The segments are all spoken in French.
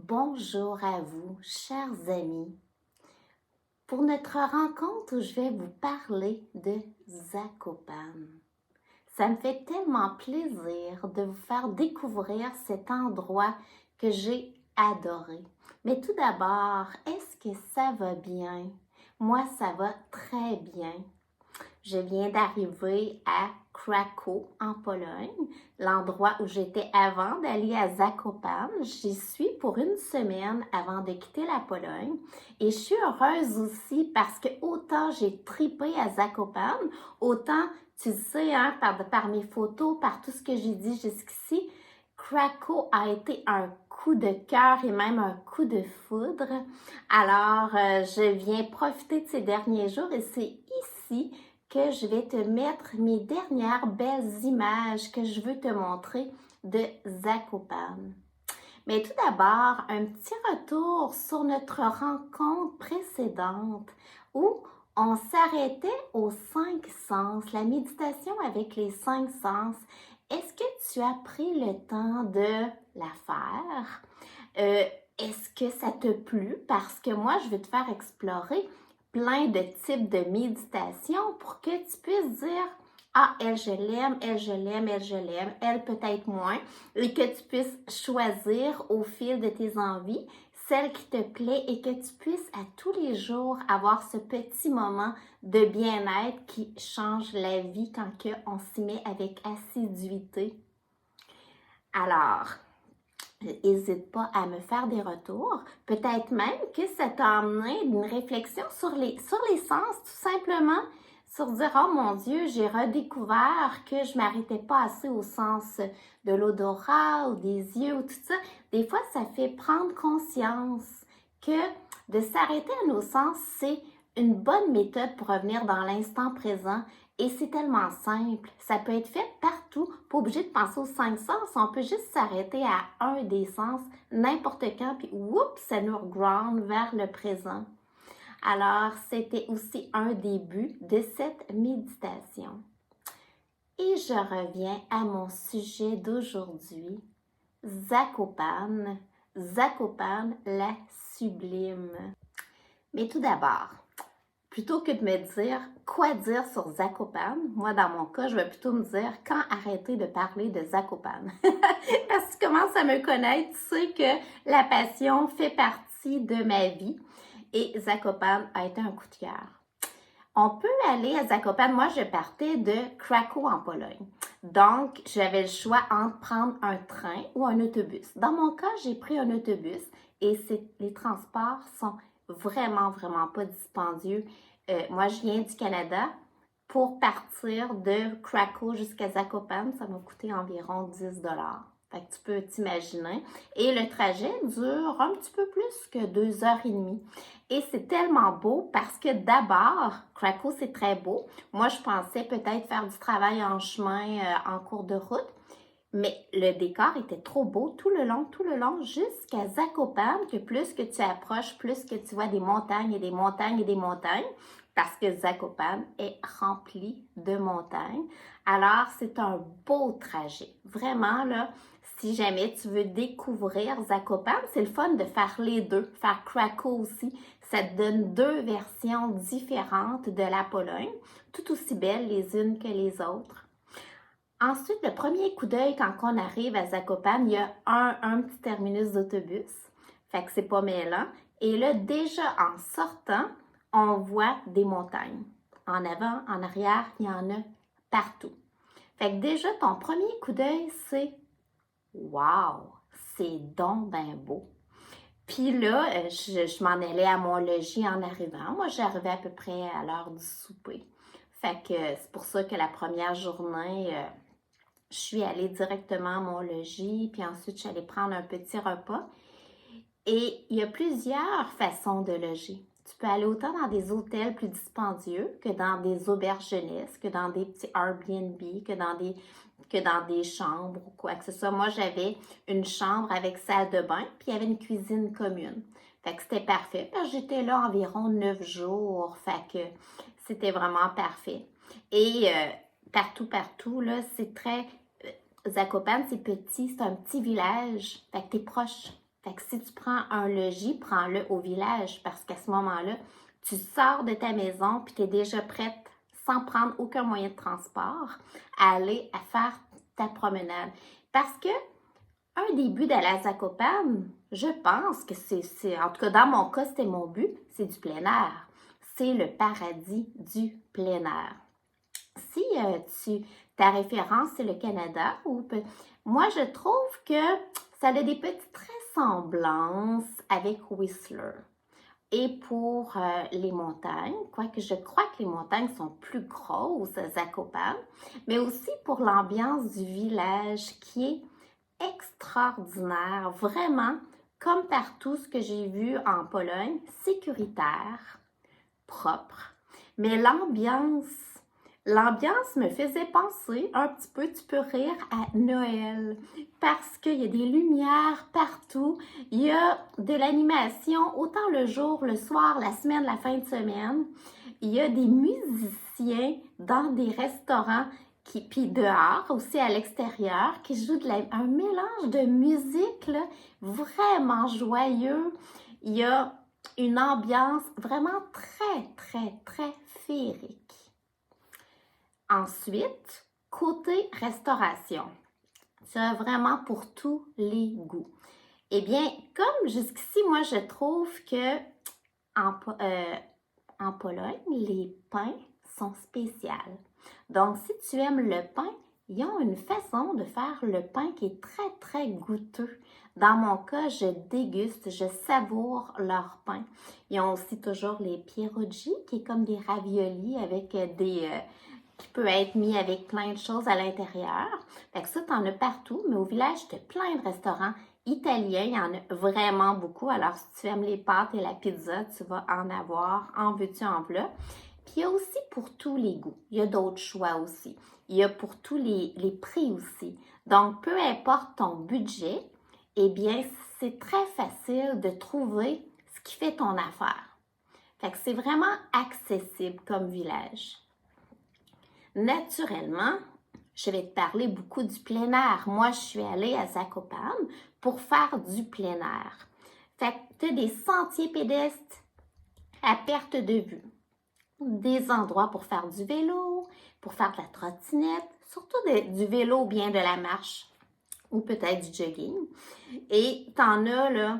Bonjour à vous, chers amis, pour notre rencontre où je vais vous parler de Zakopane. Ça me fait tellement plaisir de vous faire découvrir cet endroit que j'ai adoré. Mais tout d'abord, est-ce que ça va bien? Moi, ça va très bien. Je viens d'arriver à Kraków, en Pologne, l'endroit où j'étais avant d'aller à Zakopane. J'y suis pour une semaine avant de quitter la Pologne. Et je suis heureuse aussi parce que autant j'ai tripé à Zakopane, autant, tu sais, hein, par mes photos, par tout ce que j'ai dit jusqu'ici, Kraków a été un coup de cœur et même un coup de foudre. Alors, je viens profiter de ces derniers jours et c'est ici que je vais te mettre mes dernières belles images que je veux te montrer de Zakopane. Mais tout d'abord, un petit retour sur notre rencontre précédente où on s'arrêtait aux 5 sens, la méditation avec les 5 sens. Est-ce que tu as pris le temps de la faire? Est-ce que ça te plu? Parce que moi, je vais te faire explorer plein de types de méditation pour que tu puisses dire ah, elle, je l'aime, elle, je l'aime, elle, je l'aime, elle, peut-être moins, et que tu puisses choisir au fil de tes envies celle qui te plaît et que tu puisses à tous les jours avoir ce petit moment de bien-être qui change la vie quand on s'y met avec assiduité. Alors, n'hésite pas à me faire des retours. Peut-être même que ça t'a amené une réflexion sur les sens, tout simplement. Sur dire, oh mon Dieu, j'ai redécouvert que je m'arrêtais pas assez au sens de l'odorat ou des yeux ou tout ça. Des fois, ça fait prendre conscience que de s'arrêter à nos sens, c'est une bonne méthode pour revenir dans l'instant présent. Et c'est tellement simple. Ça peut être fait partout. Pas obligé de penser aux 5 sens. On peut juste s'arrêter à un des sens n'importe quand. Puis, oups, ça nous ground vers le présent. Alors, c'était aussi un des buts de cette méditation. Et je reviens à mon sujet d'aujourd'hui. Zakopane. Zakopane, la sublime. Mais tout d'abord, plutôt que de me dire quoi dire sur Zakopane, moi dans mon cas, je vais plutôt me dire quand arrêter de parler de Zakopane. Parce que tu commences à me connaître, tu sais que la passion fait partie de ma vie et Zakopane a été un coup de cœur. On peut aller à Zakopane. Moi, je partais de Kraków en Pologne. Donc, j'avais le choix entre prendre un train ou un autobus. Dans mon cas, j'ai pris un autobus et les transports sont vraiment pas dispendieux. Moi, je viens du Canada. Pour partir de Kraków jusqu'à Zakopane, ça m'a coûté environ 10 $. Fait que tu peux t'imaginer. Et le trajet dure un petit peu plus que 2 h 30. Et c'est tellement beau parce que d'abord, Kraków, c'est très beau. Moi, je pensais peut-être faire du travail en chemin en cours de route. Mais le décor était trop beau tout le long, jusqu'à Zakopane, que plus que tu approches, plus que tu vois des montagnes et des montagnes et des montagnes, parce que Zakopane est rempli de montagnes. Alors, c'est un beau trajet. Vraiment, là, si jamais tu veux découvrir Zakopane, c'est le fun de faire les deux, faire Kraków aussi. Ça te donne deux versions différentes de la Pologne, tout aussi belles les unes que les autres. Ensuite, le premier coup d'œil, quand on arrive à Zakopane, il y a un petit terminus d'autobus. Fait que c'est pas mêlant. Et là, déjà en sortant, on voit des montagnes. En avant, en arrière, il y en a partout. Fait que déjà, ton premier coup d'œil, c'est « Wow! C'est donc ben beau! » Puis là, je m'en allais à mon logis en arrivant. Moi, j'arrivais à peu près à l'heure du souper. Fait que c'est pour ça que la première journée, je suis allée directement à mon logis, puis ensuite, je suis allée prendre un petit repas. Et il y a plusieurs façons de loger. Tu peux aller autant dans des hôtels plus dispendieux que dans des auberges jeunesse, que dans des petits Airbnb, que dans des chambres ou quoi que ce soit. Moi, j'avais une chambre avec salle de bain, puis il y avait une cuisine commune. Fait que c'était parfait, parce que j'étais là environ 9 jours. Fait que c'était vraiment parfait. Et partout, là, c'est très... Zakopane, c'est petit, c'est un petit village. Fait que t'es proche. Fait que si tu prends un logis, prends-le au village parce qu'à ce moment-là, tu sors de ta maison puis tu es déjà prête, sans prendre aucun moyen de transport, à aller à faire ta promenade. Parce que un des buts d'aller à Zakopane, je pense que en tout cas dans mon cas, c'était mon but, c'est du plein air. C'est le paradis du plein air. Si ta référence, c'est le Canada, moi, je trouve que ça a des petites ressemblances avec Whistler. Et pour les montagnes, quoique je crois que les montagnes sont plus grosses à Zakopane, mais aussi pour l'ambiance du village qui est extraordinaire, vraiment, comme partout ce que j'ai vu en Pologne, sécuritaire, propre, mais l'ambiance me faisait penser un petit peu, tu peux rire, à Noël, parce qu'il y a des lumières partout, il y a de l'animation, autant le jour, le soir, la semaine, la fin de semaine, il y a des musiciens dans des restaurants, puis dehors, aussi à l'extérieur, qui jouent un mélange de musique là, vraiment joyeux. Il y a une ambiance vraiment très, très, très féerique. Ensuite, côté restauration, tu as vraiment pour tous les goûts. Eh bien, comme jusqu'ici, moi, je trouve que en Pologne, les pains sont spéciaux. Donc, si tu aimes le pain, ils ont une façon de faire le pain qui est très, très goûteux. Dans mon cas, je déguste, je savoure leur pain. Ils ont aussi toujours les pierogi, qui est comme des raviolis avec qui peut être mis avec plein de choses à l'intérieur. Fait que ça, t'en as partout, mais au village, tu as plein de restaurants italiens. Il y en a vraiment beaucoup. Alors, si tu aimes les pâtes et la pizza, tu vas en avoir en veux-tu, en voilà. Puis il y a aussi pour tous les goûts. Il y a d'autres choix aussi. Il y a pour tous les prix aussi. Donc, peu importe ton budget, eh bien, c'est très facile de trouver ce qui fait ton affaire. Fait que c'est vraiment accessible comme village. Naturellement, je vais te parler beaucoup du plein air. Moi, je suis allée à Zakopane pour faire du plein air. Fait que tu as des sentiers pédestres à perte de vue, des endroits pour faire du vélo, pour faire de la trottinette, surtout du vélo ou bien de la marche ou peut-être du jogging. Et t'en as là,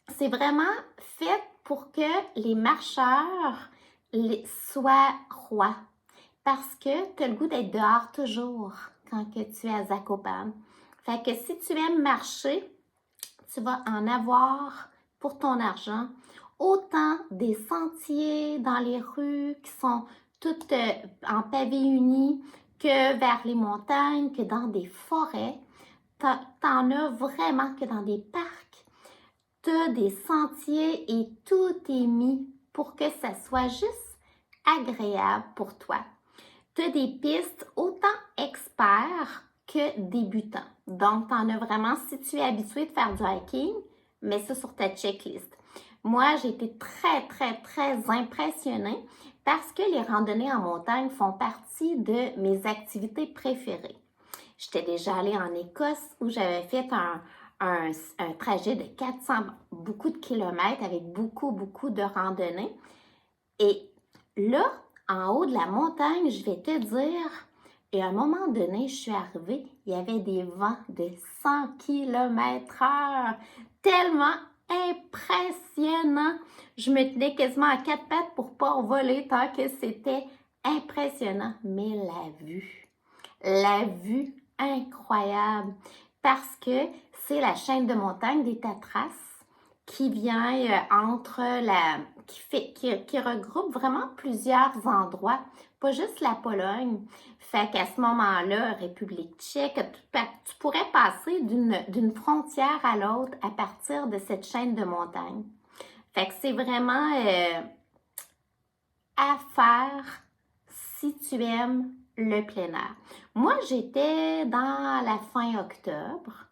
c'est vraiment fait pour que les marcheurs soient rois. Parce que tu as le goût d'être dehors toujours quand que tu es à Zakopane. Fait que si tu aimes marcher, tu vas en avoir pour ton argent. Autant des sentiers dans les rues qui sont toutes en pavé uni que vers les montagnes, que dans des forêts. T'en as vraiment que dans des parcs. Tu as des sentiers et tout est mis pour que ça soit juste agréable pour toi. Tu as des pistes autant experts que débutants. Donc, tu en as vraiment, si tu es habitué de faire du hiking, mets ça sur ta checklist. Moi, j'ai été très, très, très impressionnée parce que les randonnées en montagne font partie de mes activités préférées. J'étais déjà allée en Écosse où j'avais fait un trajet de 400, beaucoup de kilomètres avec beaucoup, beaucoup de randonnées. Et là, en haut de la montagne, je vais te dire, et à un moment donné, je suis arrivée, il y avait des vents de 100 km/h, tellement impressionnant. Je me tenais quasiment à quatre pattes pour ne pas voler tant que c'était impressionnant. Mais la vue incroyable, parce que c'est la chaîne de montagne des Tatras qui vient qui regroupe vraiment plusieurs endroits, pas juste la Pologne. Fait qu'à ce moment-là, République tchèque, tu pourrais passer d'une frontière à l'autre à partir de cette chaîne de montagnes. Fait que c'est vraiment à faire si tu aimes le plein air. Moi, j'étais dans la fin octobre.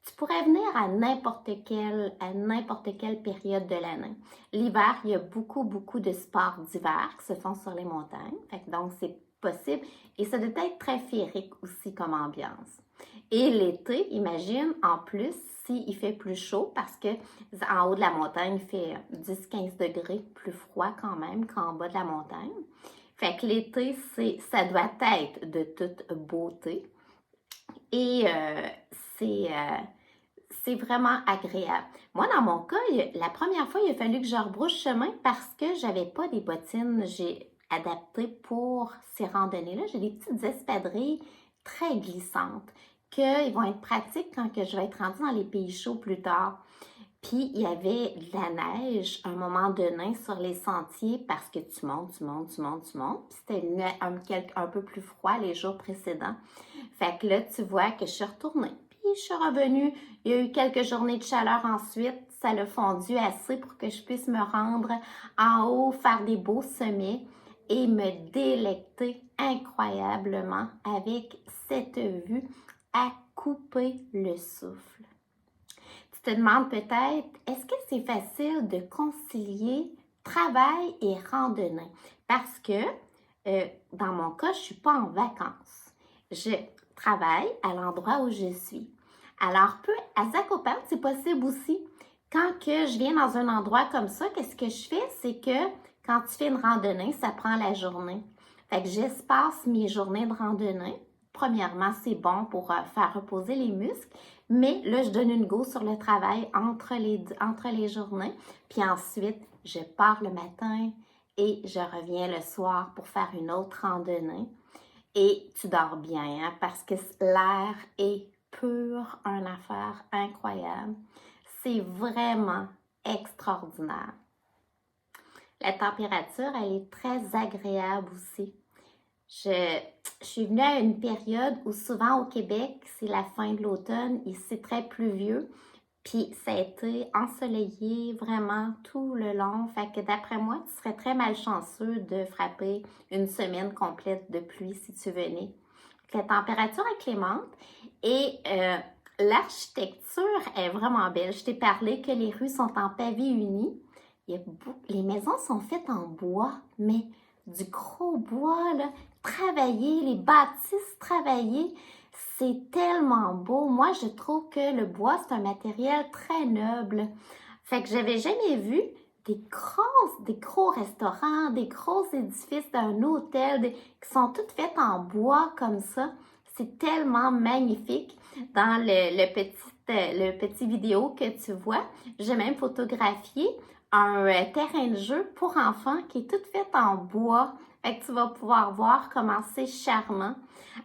Tu pourrais venir à n'importe quelle période de l'année. L'hiver, il y a beaucoup, beaucoup de sports d'hiver qui se font sur les montagnes. Donc, c'est possible. Et ça doit être très féerique aussi comme ambiance. Et l'été, imagine, en plus, s'il fait plus chaud parce que en haut de la montagne, il fait 10-15 degrés plus froid quand même qu'en bas de la montagne. Fait que l'été, ça doit être de toute beauté et c'est vraiment agréable. Moi, dans mon cas, la première fois, il a fallu que je rebrousse chemin parce que j'avais pas des bottines adaptées pour ces randonnées-là. J'ai des petites espadrilles très glissantes qu'ils vont être pratiques quand que je vais être rendue dans les pays chauds plus tard. Puis, il y avait de la neige à un moment donné sur les sentiers parce que tu montes. Puis, c'était un peu plus froid les jours précédents. Fait que là, tu vois que je suis retournée. Puis, je suis revenue. Il y a eu quelques journées de chaleur ensuite. Ça l'a fondu assez pour que je puisse me rendre en haut, faire des beaux sommets et me délecter incroyablement avec cette vue à couper le souffle. Tu te demandes peut-être, est-ce que c'est facile de concilier travail et randonnée? Parce que dans mon cas, je ne suis pas en vacances. Je travaille à l'endroit où je suis. Alors, à Zakopane, c'est possible aussi. Quand que je viens dans un endroit comme ça, qu'est-ce que je fais? C'est que quand tu fais une randonnée, ça prend la journée. Fait que j'espace mes journées de randonnée. Premièrement, c'est bon pour faire reposer les muscles. Mais là, je donne une go sur le travail entre les journées. Puis ensuite, je pars le matin et je reviens le soir pour faire une autre randonnée. Et tu dors bien, hein, parce que l'air est pur, une affaire incroyable. C'est vraiment extraordinaire. La température, elle est très agréable aussi. Je suis venue à une période où souvent au Québec, c'est la fin de l'automne et c'est très pluvieux. Puis ça a été ensoleillé vraiment tout le long. Fait que d'après moi, tu serais très malchanceux de frapper une semaine complète de pluie si tu venais. La température est clémente et l'architecture est vraiment belle. Je t'ai parlé que les rues sont en pavé uni. Les maisons sont faites en bois, mais du gros bois, là, travaillé, les bâtisses travaillées. C'est tellement beau. Moi, je trouve que le bois, c'est un matériel très noble. Fait que j'avais jamais vu des gros restaurants, des gros édifices d'un hôtel qui sont toutes faites en bois comme ça. C'est tellement magnifique. Dans le petit vidéo que tu vois, j'ai même photographié un terrain de jeu pour enfants qui est tout fait en bois. Fait que tu vas pouvoir voir comment c'est charmant.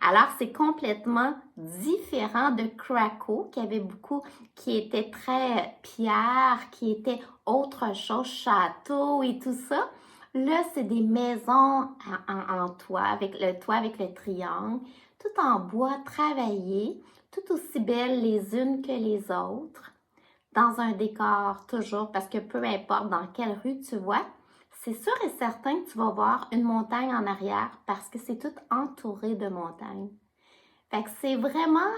Alors, c'est complètement différent de Krakow, qui était très pierre, qui était autre chose, château et tout ça. Là, c'est des maisons en toit, avec le triangle, tout en bois travaillé, tout aussi belles les unes que les autres, dans un décor toujours, parce que peu importe dans quelle rue tu vois, c'est sûr et certain que tu vas voir une montagne en arrière parce que c'est tout entouré de montagnes. Fait que c'est vraiment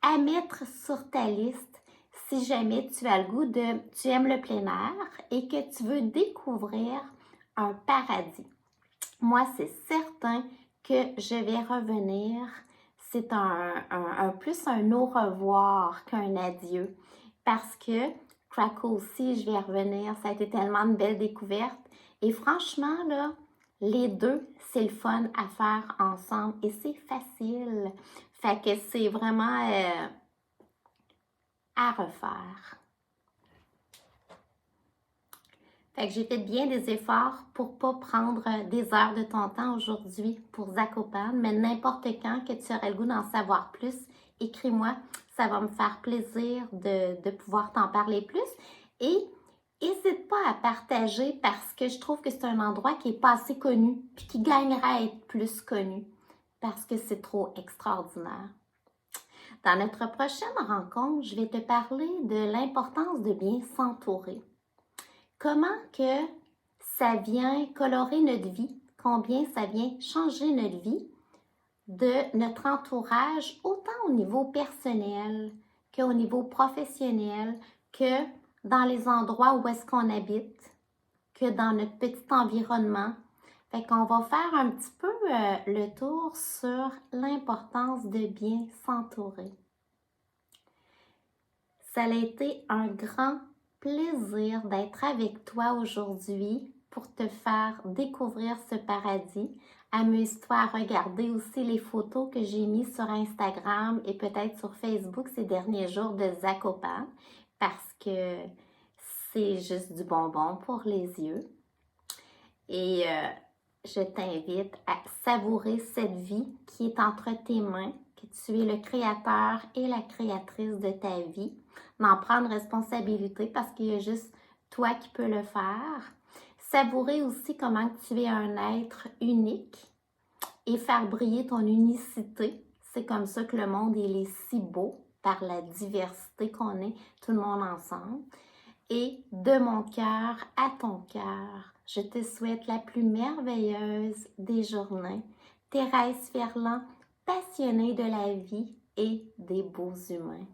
à mettre sur ta liste si jamais tu as le goût tu aimes le plein air et que tu veux découvrir un paradis. Moi, c'est certain que je vais revenir. C'est plus un au revoir qu'un adieu parce que Krakow aussi, je vais revenir. Ça a été tellement de belles découvertes. Et franchement, là, les deux, c'est le fun à faire ensemble et c'est facile. Fait que c'est vraiment à refaire. Fait que j'ai fait bien des efforts pour pas prendre des heures de ton temps aujourd'hui pour Zakopane, mais n'importe quand que tu aurais le goût d'en savoir plus, écris-moi, ça va me faire plaisir de pouvoir t'en parler plus. Et n'hésite pas à partager parce que je trouve que c'est un endroit qui n'est pas assez connu, puis qui gagnerait à être plus connu parce que c'est trop extraordinaire. Dans notre prochaine rencontre, je vais te parler de l'importance de bien s'entourer. Comment que ça vient colorer notre vie, combien ça vient changer notre vie, de notre entourage, autant au niveau personnel qu'au niveau professionnel, que dans les endroits où est-ce qu'on habite, que dans notre petit environnement. Fait qu'on va faire un petit peu le tour sur l'importance de bien s'entourer. Ça a été un grand plaisir d'être avec toi aujourd'hui pour te faire découvrir ce paradis. Amuse-toi à regarder aussi les photos que j'ai mises sur Instagram et peut-être sur Facebook ces derniers jours de Zakopane parce que c'est juste du bonbon pour les yeux. Et je t'invite à savourer cette vie qui est entre tes mains, que tu es le créateur et la créatrice de ta vie, d'en prendre responsabilité parce qu'il y a juste toi qui peux le faire. Savourer aussi comment tu es un être unique et faire briller ton unicité. C'est comme ça que le monde il est si beau, par la diversité qu'on est, tout le monde ensemble. Et de mon cœur à ton cœur, je te souhaite la plus merveilleuse des journées. Thérèse Ferland, passionnée de la vie et des beaux humains.